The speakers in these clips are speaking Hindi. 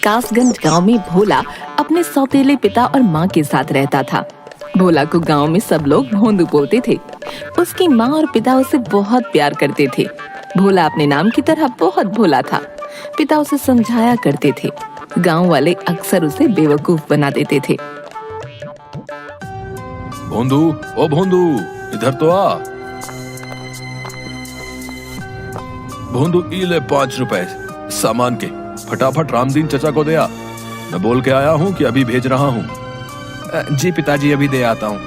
कासगंज गांव में भोला अपने सौतेले पिता और माँ के साथ रहता था। भोला को गांव में सब लोग भोंदू बोलते थे। उसकी माँ और पिता उसे बहुत प्यार करते थे। भोला अपने नाम की तरह बहुत भोला था। पिता उसे समझाया करते थे। गांव वाले अक्सर उसे बेवकूफ बना देते थे। भोंदू, ओ भोंदू, इधर तो आ। भोंदू, ई ले 5 रुपए सामान के, फटाफट रामदीन चचा को दे आ। मैं बोल के आया हूँ कि अभी भेज रहा हूँ। जी पिताजी, अभी दे आता हूँ।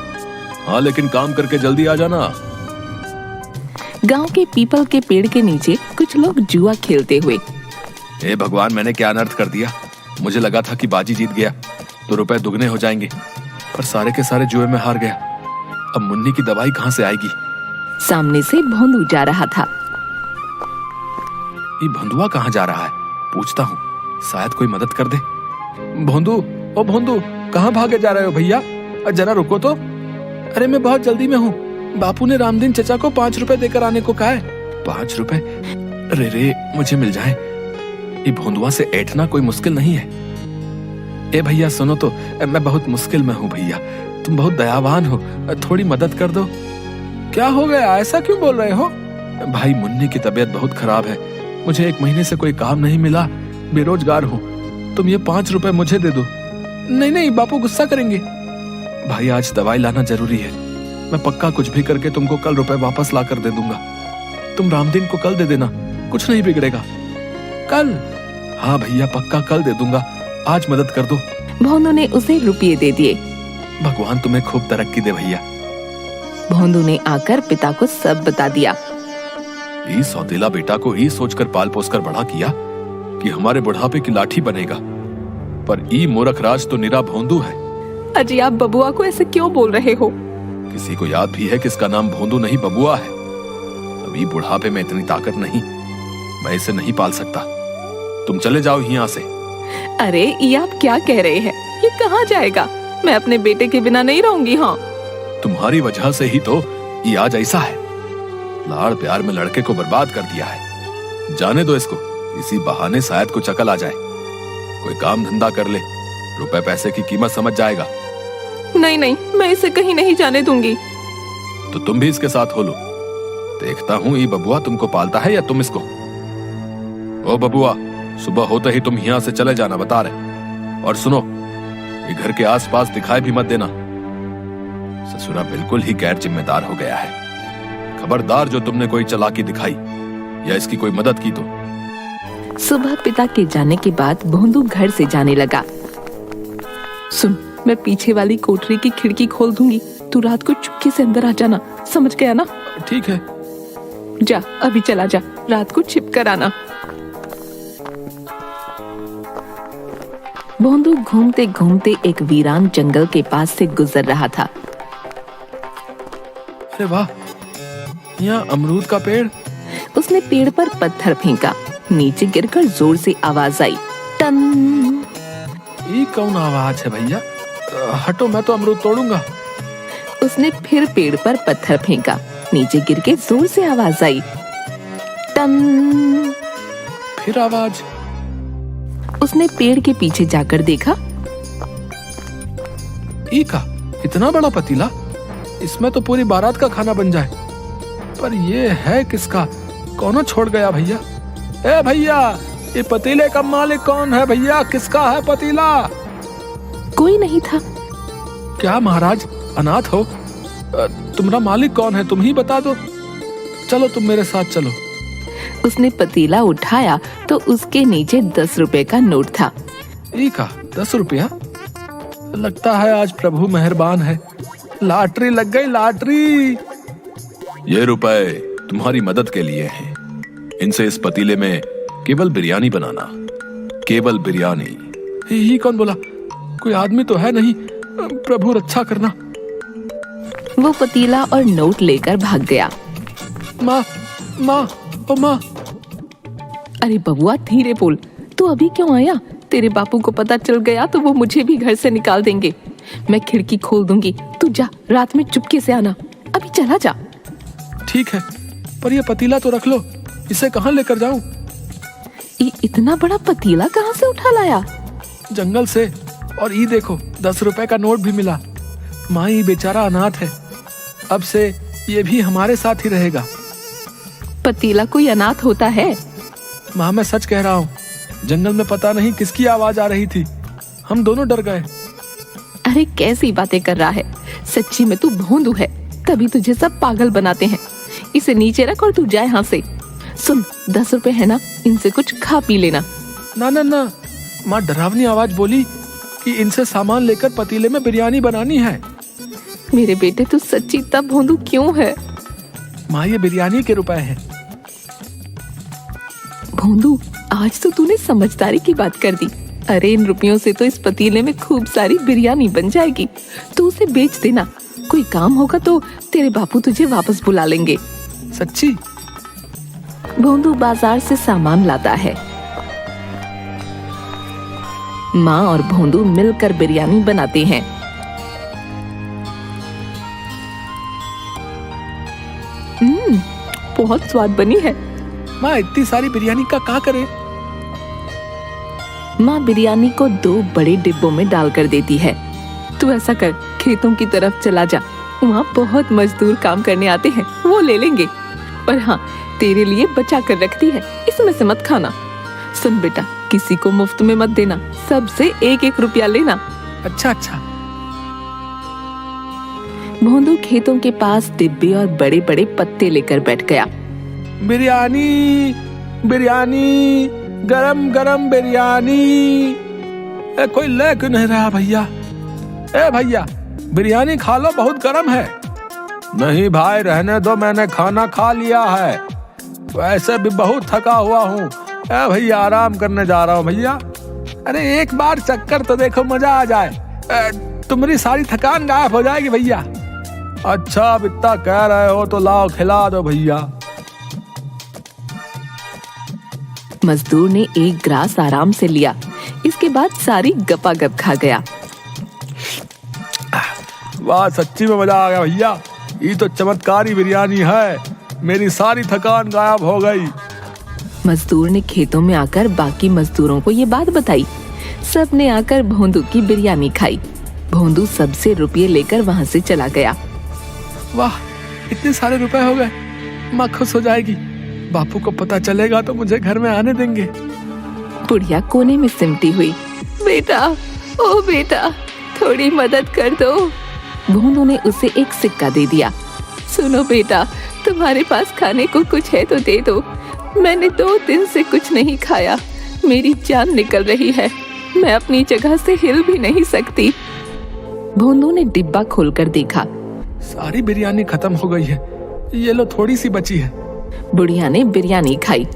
हाँ, लेकिन काम करके जल्दी आ जाना। गांव के पीपल के पेड़ के नीचे कुछ लोग जुआ खेलते हुए। हे भगवान, मैंने क्या अनर्थ कर दिया। मुझे लगा था कि बाजी जीत गया तो रुपए दुगने हो जाएंगे, पर सारे के सारे जुए में हार गया। अब मुन्नी की दवाई कहाँ से आएगी? सामने से भोंदू जा रहा था। ये भंदुआ कहाँ जा रहा है? पूछता हूँ, शायद कोई मदद कर दे। भोंदू, ओ भोंदू, कहाँ भागे जा रहे हो भैया? जरा रुको तो। अरे मैं बहुत जल्दी में हूँ। बापू ने रामदीन चचा को 5 रुपए देकर आने को कहा है। 5 रुपए? रे मुझे मिल जाए। ये भोंदुआ से ऐठना कोई मुश्किल नहीं है। ए भैया सुनो तो, मैं बहुत मुश्किल में हूँ भैया। तुम बहुत दयावान हो, थोड़ी मदद कर दो। क्या हो गया, ऐसा क्यों बोल रहे हो? भाई, मुन्नी की तबीयत बहुत खराब है। मुझे 1 महीने से कोई काम नहीं मिला, बेरोजगार हूँ। तुम ये 5 रुपए मुझे दे दो। नहीं नहीं, बापू गुस्सा करेंगे। भाई, आज दवाई लाना जरूरी है। मैं पक्का कुछ भी करके तुमको कल रुपए वापस ला कर दे दूंगा। तुम रामदीन को कल दे देना, कुछ नहीं बिगड़ेगा। कल? हाँ भैया, पक्का कल दे दूंगा। आज मदद कर दो। भोंदू ने उसे रुपये दे दिए। भगवान तुम्हें खूब तरक्की दे भैया। भोंदू ने आकर पिता को सब बता दिया। ये सौतेला बेटा को ही सोचकर पाल पोस कर बड़ा किया कि हमारे बुढ़ापे की लाठी बनेगा, पर ई मूर्ख राज तो निरा भोंदू है। अजी, आप बबुआ को ऐसे क्यों बोल रहे हो? किसी को याद भी है कि इसका नाम भोंदू नहीं बबुआ है। अभी बुढ़ापे में इतनी ताकत नहीं, मैं इसे नहीं पाल सकता। तुम चले जाओ यहाँ से। अरे, ये आप क्या कह रहे हैं? ये कहाँ जाएगा? मैं अपने बेटे के बिना नहीं रहूंगी। हाँ, तुम्हारी वजह से ही तो ये आज ऐसा है। लाड़ प्यार में लड़के को बर्बाद कर दिया है। जाने दो इसको, इसी बहाने शायद कुछ अकल आ जाए। कोई काम धंधा कर ले, रुपए पैसे की कीमत समझ जाएगा। नहीं नहीं, मैं इसे कहीं नहीं जाने दूंगी। तो तुम भी इसके साथ हो लो। देखता हूँ ये बबुआ तुमको पालता है या तुम इसको। ओ बबुआ, सुबह होते ही तुम यहाँ से चले जाना, बता रहे। और सुनो, ये घर के आसपास दिखाई भी मत देना। ससुरा बिल्कुल ही गैर जिम्मेदार हो गया है। खबरदार जो तुमने कोई चालाकी दिखाई या इसकी कोई मदद की तो। सुबह पिता के जाने के बाद भोंदू घर से जाने लगा। सुन, मैं पीछे वाली कोठरी की खिड़की खोल दूंगी। तू रात को चुपके से अंदर आ जाना, समझ गया ना? ठीक है। जा, अभी चला जा, रात को छिप कर आना। भोंदू घूमते घूमते एक वीरान जंगल के पास से गुजर रहा था। अरे वाह, यहाँ अमरूद का पेड़। उसने पेड़ पर पत्थर फेंका। नीचे गिरकर जोर से आवाज आई, टन। ये कौन आवाज है भैया? हटो, मैं तो अमरूद तोड़ूंगा। उसने फिर पेड़ पर पत्थर फेंका। नीचे गिर के जोर से आवाज आई, टन। फिर आवाज। उसने पेड़ के पीछे जाकर देखा। ई का इतना बड़ा पतीला, इसमें तो पूरी बारात का खाना बन जाए। पर ये है किसका? कौन छोड़ गया भैया? ए भैया, ये पतीले का मालिक कौन है भैया? किसका है पतीला? कोई नहीं था। क्या महाराज अनाथ हो? तुम्हारा मालिक कौन है? तुम ही बता दो। चलो, तुम मेरे साथ चलो। उसने पतीला उठाया तो उसके नीचे 10 रुपए का नोट था। ई का 10 रुपया? लगता है आज प्रभु मेहरबान है। लॉटरी लग गई, लॉटरी। ये रुपए तुम्हारी मदद के लिए हैं। इनसे इस पतीले में केवल बिरयानी बनाना, केवल बिरयानी। ही कौन बोला? कोई आदमी तो है नहीं। प्रभु रक्षा करना। वो पतीला और नोट लेकर भाग गया। माँ, माँ, ओ माँ। अरे बबुआ, धीरे बोल। तू अभी क्यों आया? तेरे बापू को पता चल गया तो वो मुझे भी घर से निकाल देंगे। मैं खिड़की खोल दूंगी, तू जा, रात में चुपके से आना। अभी चला जा। ठीक है, पर ये पतीला तो रख लो। इसे कहाँ लेकर जाऊं? ये इतना बड़ा पतीला कहाँ से उठा लाया? जंगल से, और ये देखो 10 रुपए का नोट भी मिला। माँ ये बेचारा अनाथ है, अब से ये भी हमारे साथ ही रहेगा। पतीला कोई अनाथ होता है? माँ मैं सच कह रहा हूँ, जंगल में पता नहीं किसकी आवाज आ रही थी, हम दोनों डर गए। अरे कैसी बातें कर रहा है, सच्ची में तू भोंदू है, तभी तुझे सब पागल बनाते हैं। इसे नीचे रख और तू जा यहाँ से। सुन, 10 रुपए है ना, इनसे कुछ खा पी लेना। ना ना ना, माँ डरावनी आवाज बोली कि इनसे सामान लेकर पतीले में बिरयानी बनानी है। मेरे बेटे तू सच्ची इतना भोंदू क्यों है? माँ ये बिरयानी के रुपए हैं। भोंदू, आज तो तूने समझदारी की बात कर दी। अरे इन रुपयों से तो इस पतीले में खूब सारी बिरयानी बन जाएगी, तू उसे बेच देना। कोई काम होगा तो तेरे बापू तुझे वापस बुला लेंगे। सच्ची? भोंदू बाजार से सामान लाता है। माँ और भोंदू मिलकर बिरयानी बनाते हैं। बहुत स्वाद बनी है। माँ इतनी सारी बिरयानी का क्या करे? माँ बिरयानी को 2 बड़े डिब्बों में डालकर देती है। तू ऐसा कर, खेतों की तरफ चला जा, वहाँ बहुत मजदूर काम करने आते हैं, वो ले लेंगे। पर हाँ, तेरे लिए बचा कर रखती है, इसमें से मत खाना। सुन बेटा, किसी को मुफ्त में मत देना, सबसे 1-1 रुपया लेना। अच्छा अच्छा। भोंदू खेतों के पास डिब्बे और बड़े बड़े पत्ते लेकर बैठ गया। बिरयानी बिरयानी, गरम गरम बिरयानी। कोई ले क्यों नहीं रहा भैया? ए भैया, बिरयानी खा लो, बहुत गरम है। नहीं भाई रहने दो, मैंने खाना खा लिया है, वैसे भी बहुत थका हुआ हूँ। ए भैया आराम करने जा रहा हूँ भैया। अरे एक बार चक्कर तो देखो, मजा आ जाए, तुम्हारी सारी थकान गायब हो जाएगी भैया। अच्छा अब इतना कह रहे हो तो लाओ खिला दो भैया। मजदूर ने 1 ग्रास आराम से लिया, इसके बाद सारी गपागप खा गया। वाह सच्ची में मजा आ गया भैया, ये तो चमत्कारी बिरयानी है, मेरी सारी थकान गायब हो गई। मजदूर ने खेतों में आकर बाकी मजदूरों को ये बात बताई। सब ने आकर भोंदू की बिरयानी खाई। भोंदू सबसे रुपये लेकर वहाँ से चला गया। वाह इतने सारे रुपए हो गए, माँ खुश हो जाएगी। बापू को पता चलेगा तो मुझे घर में आने देंगे। बुढ़िया कोने में सिमटी हुई। बेटा, ओ बेटा, थोड़ी मदद कर दो। भोंदू ने उसे एक सिक्का दे दिया। सुनो बेटा, तुम्हारे पास खाने को कुछ है तो दे दो, मैंने 2 दिन से कुछ नहीं खाया, मेरी जान निकल रही है, मैं अपनी जगह से हिल भी नहीं सकती। भोंदू ने डिब्बा खोलकर देखा, सारी बिरयानी खत्म हो गई है, ये लो थोड़ी सी बची है। बुढ़िया ने बिरयानी खाई।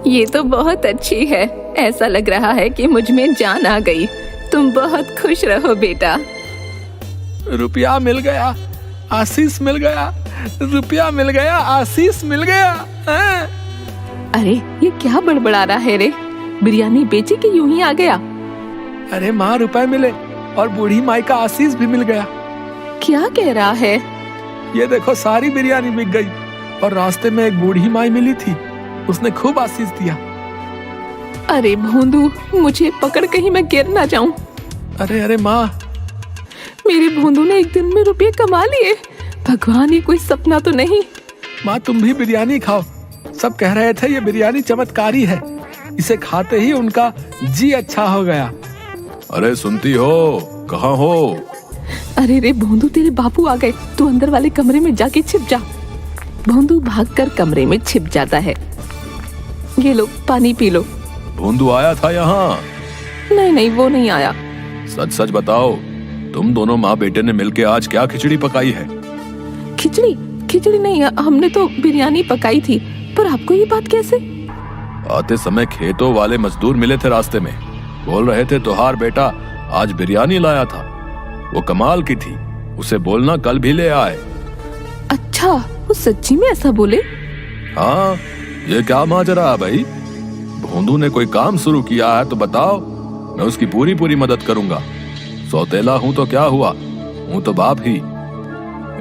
ये तो बहुत अच्छी है, ऐसा लग रहा है कि मुझ में जान आ गई, तुम बहुत खुश रहो बेटा। रुपया मिल गया, आशीष मिल गया, रुपया मिल गया, आशीष मिल गया। अरे ये क्या बड़बड़ा रहा है रे, बिरयानी बेची कि यूं ही आ गया? अरे माँ रुपए मिले और बूढ़ी माई का आशीष भी मिल गया। क्या कह रहा है? ये देखो सारी बिरयानी बिक गई और रास्ते में एक बूढ़ी माई मिली थी, उसने खूब आशीष दिया। अरे भोंदू, मुझे पकड़ कहीं मैं गिर ना जाऊं। अरे अरे माँ, मेरे भोंदू ने एक दिन में रुपये कमा लिए, भगवान ये कोई सपना तो नहीं। माँ तुम भी बिरयानी खाओ, सब कह रहे थे ये बिरयानी चमत्कारी है, इसे खाते ही उनका जी अच्छा हो गया। अरे सुनती हो, कहाँ हो? अरे रे भोंदू, तेरे बापू आ गए, तू अंदर वाले कमरे में जाके छिप जा। भोंदू भागकर कमरे में छिप जाता है। ये लो पानी पी लो। भोंदू आया था यहाँ? नहीं नहीं, वो नहीं आया। सच सच बताओ, तुम दोनों माँ बेटे ने मिलके आज क्या खिचड़ी पकाई है? खिचड़ी? खिचड़ी नहीं, हमने तो बिरयानी पकाई थी। पर आपको ये बात कैसे? आते समय खेतों वाले मजदूर मिले थे रास्ते में, बोल रहे थे तुहार बेटा आज बिरयानी लाया था, वो कमाल की थी, उसे बोलना कल भी ले आए। अच्छा, वो सच्ची में ऐसा बोले? हाँ, ये क्या माजरा है भाई? भोंदू ने कोई काम शुरू किया है तो बताओ, मैं उसकी पूरी पूरी मदद करूंगा। सौतेला हूं तो क्या हुआ, हूं तो बाप ही।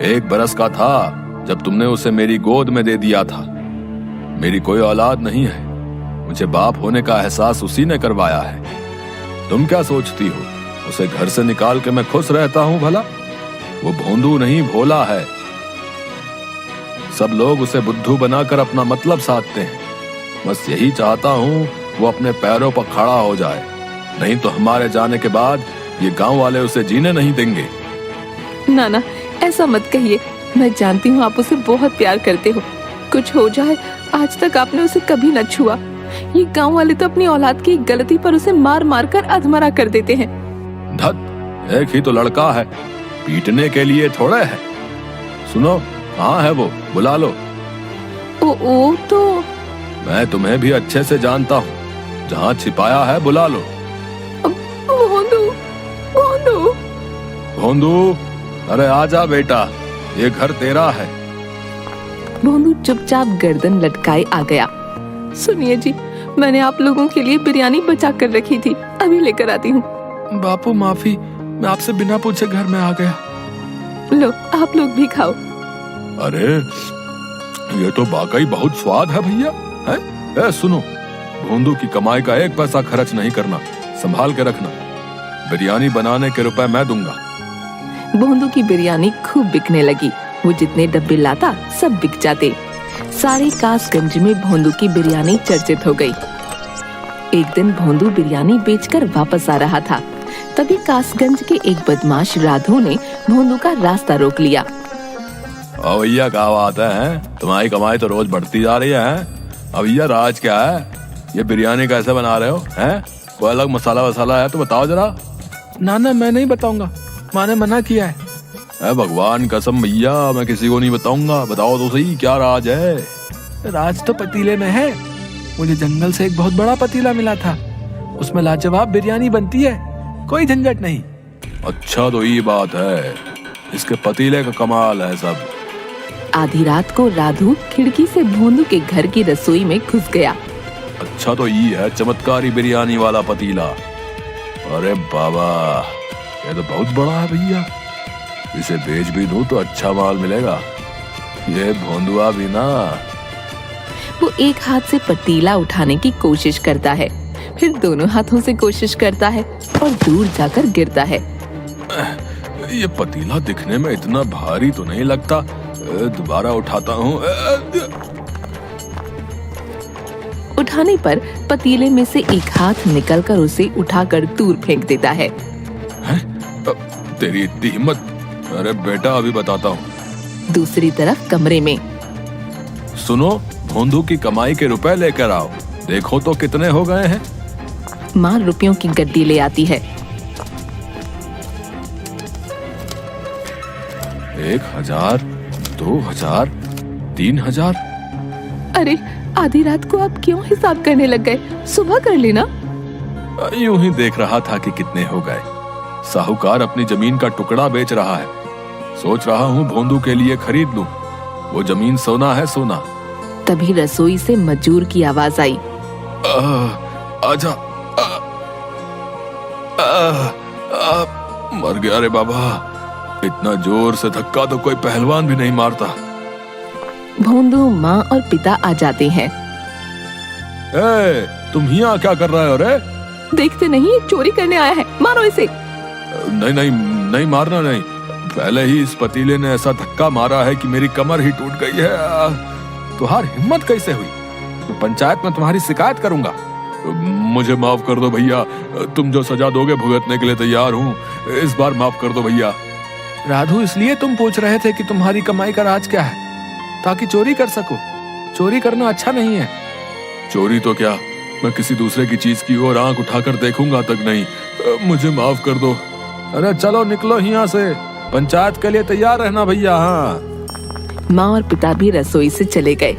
1 बरस का था जब तुमने उसे मेरी गोद में दे दिया था। मेरी कोई औलाद नहीं है, मुझे बाप होने का एहसास उसी ने करवाया है। तुम क्या सोचती हो उसे घर से निकाल के मैं खुश रहता हूं भला? वो भोंदू नहीं भोला है। सब लोग उसे बुद्धू बनाकर अपना मतलब साधते हैं। बस यही चाहता हूं वो अपने पैरों पर खड़ा हो जाए, नहीं तो हमारे जाने के बाद ये गांव वाले उसे जीने नहीं देंगे। नाना, ऐसा मत कहिए। मैं जानती हूँ आप उसे बहुत प्यार करते हो। कुछ हो जाए, आज तक आपने उसे कभी न छुआ। ये गांव वाले तो अपनी औलाद की एक गलती पर उसे मार मार कर अधमरा कर देते हैं। धत, एक ही तो लड़का है, पीटने के लिए थोड़े है। सुनो, कहाँ है वो? बुला लो। ओ तो मैं तुम्हें भी अच्छे से जानता हूँ, जहाँ छिपाया है बुला लो। भोंदू, भोंदू। भोंदू, अरे आजा बेटा, ये घर तेरा है। भोंदू चुपचाप गर्दन लटकाए आ गया। सुनिए जी, मैंने आप लोगों के लिए बिरयानी बचा कर रखी थी, अभी लेकर आती हूँ। बापू माफी, मैं आपसे बिना पूछे घर में आ गया। लो, आप लोग भी खाओ। अरे ये तो वाकई बहुत स्वाद है भैया। है? सुनो, भोंदू की कमाई का एक पैसा खर्च नहीं करना, संभाल के रखना। बिरयानी बनाने के रुपए मैं दूंगा। भोंदू की बिरयानी खूब बिकने लगी। वो जितने डब्बे लाता सब बिक जाते। सारे कासगंज में भोंदू की बिरयानी चर्चित हो गई। एक दिन भोंदू बिरयानी बेचकर वापस आ रहा था, तभी कासगंज के एक बदमाश राधो ने भोंदू का रास्ता रोक लिया। ओ भैया, क्या बात है? तुम्हारी कमाई तो रोज बढ़ती जा रही है। अब भैया राज क्या है? ये बिरयानी कैसे बना रहे हो? हैं? कोई अलग मसाला वसाला है तो बताओ जरा। नाना, मैं नहीं बताऊंगा, माँ ने मना किया है। भगवान कसम भैया, मैं किसी को नहीं बताऊंगा। बताओ तो सही, क्या राज है? राज तो पतीले में है। मुझे जंगल से एक बहुत बड़ा पतीला मिला था, उसमें लाजवाब बिरयानी बनती है, कोई झंझट नहीं। अच्छा, तो ये बात है, इसके पतीले का कमाल है सब। आधी रात को राधू खिड़की से भोंदू के घर की रसोई में घुस गया। अच्छा, तो ये है चमत्कारी बिरयानी वाला पतीला। अरे बाबा, ये तो बहुत बड़ा है भैया। इसे बेच भी दूं तो अच्छा माल मिलेगा। ये भोंदुआ भी ना। वो एक हाथ से पतीला उठाने की कोशिश करता है, फिर दोनों हाथों से कोशिश करता है और दूर जाकर गिरता है। ये पतीला दिखने में इतना भारी तो नहीं लगता। दोबारा उठाता हूँ। उठाने पर पतीले में से एक हाथ निकलकर उसे उठाकर दूर फेंक देता है। तेरी इतनी हिम्मत? अरे बेटा, अभी बताता हूँ। दूसरी तरफ कमरे में, सुनो, भोंदू की कमाई के रुपए लेकर आओ, देखो तो कितने हो गए हैं। माँ रुपयों की गड्डी ले आती है। 1000, 2000, 3000। अरे, आधी रात को आप क्यों हिसाब करने लग गए? सुबह कर लेना। यूं ही देख रहा था कि कितने हो गए। साहूकार अपनी जमीन का टुकड़ा बेच रहा है। सोच रहा हूँ भोंदू के लिए खरीद लूं। वो जमीन सोना है, सोना। तभी रसोई से मजूर की आवाज आई। आजा। मर गया रे बाबा। इतना जोर से धक्का तो कोई पहलवान भी नहीं मारता। भोंदू, माँ और पिता आ जाते हैं। तुम यहाँ क्या कर रहे हो रे? देखते नहीं, ये चोरी करने आया है, मारो इसे। नहीं नहीं नहीं, मारना नहीं। पहले ही इस पतीले ने ऐसा धक्का मारा है कि मेरी कमर ही टूट गई है। तुम्हारी हिम्मत कैसे हुई? तो पंचायत में तुम्हारी शिकायत करूंगा। मुझे माफ कर दो भैया, तुम जो सजा दोगे भुगतने के लिए तैयार हूँ। इस बार माफ कर दो भैया। राधू, इसलिए तुम पूछ रहे थे कि तुम्हारी कमाई का राज क्या है? ताकि चोरी कर सको। चोरी करना अच्छा नहीं है। चोरी तो क्या, मैं किसी दूसरे की चीज की ओर आंख उठाकर देखूंगा तक नहीं। मुझे माफ कर दो। अरे चलो निकलो यहाँ से, पंचायत के लिए तैयार रहना भैया। हाँ। माँ और पिता भी रसोई से चले गए।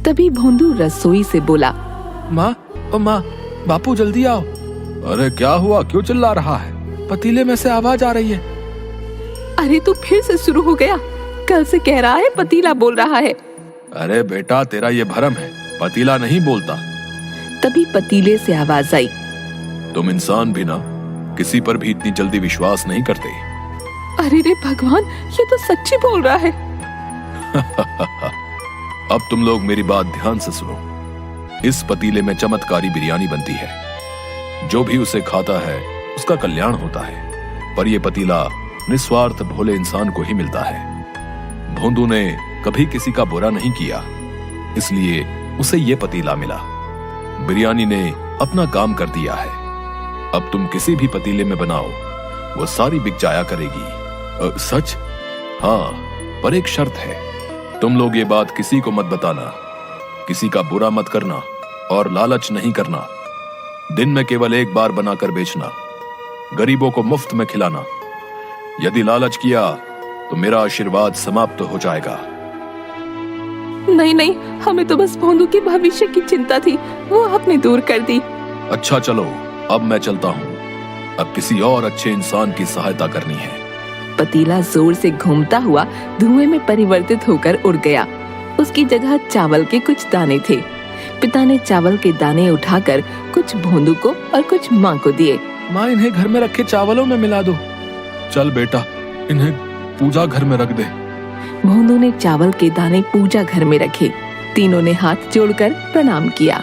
तभी भोंदू रसोई से बोला, माँ, ओ माँ, बापू जल्दी आओ। अरे क्या हुआ, क्यों चिल्ला रहा है? पतीले में से आवाज आ रही है। अरे तू फिर से शुरू हो गया। कल से कह रहा है पतीला बोल रहा है। अरे बेटा, तेरा ये भरम है, पतीला नहीं बोलता। तभी पतीले से आवाज आई। तुम इंसान भी ना किसी पर भी इतनी जल्दी विश्वास नहीं करते। अरे रे भगवान, ये तो सच्ची बोल रहा है। अब तुम लोग मेरी बात ध्यान से सुनो। इस पतीले में चमत्कारी बिरयानी बनती है। जो भी उसे खाता है उसका कल्याण होता है, पर यह पतीला निस्वार्थ भोले इंसान को ही मिलता है। भोंदू ने कभी किसी का बुरा नहीं किया, इसलिए उसे यह पतीला मिला। बिरयानी ने अपना काम कर दिया है। अब तुम किसी भी पतीले में बनाओ, वो सारी बिक जाया करेगी। सच? हाँ, पर एक शर्त है। तुम लोग ये बात किसी को मत बताना, किसी का बुरा मत करना और लालच नहीं करना। दिन में केवल एक बार बनाकर बेचना, गरीबों को मुफ्त में खिलाना। यदि लालच किया तो मेरा आशीर्वाद समाप्त हो जाएगा। नहीं नहीं, हमें तो बस भोंदू के भविष्य की चिंता थी, वो आपने दूर कर दी। अच्छा चलो, अब मैं चलता हूँ। अब किसी और अच्छे इंसान की सहायता करनी है। पतीला जोर से घूमता हुआ धुएं में परिवर्तित होकर उड़ गया। उसकी जगह चावल के कुछ दाने थे। पिता ने चावल के दाने उठाकर कुछ भोंदू को और कुछ माँ को दिए। माँ, इन्हें घर में रखे चावलों में मिला दो। चल बेटा, इन्हें पूजा घर में रख दे। भोंदू ने चावल के दाने पूजा घर में रखे। तीनों ने हाथ जोड़कर प्रणाम किया।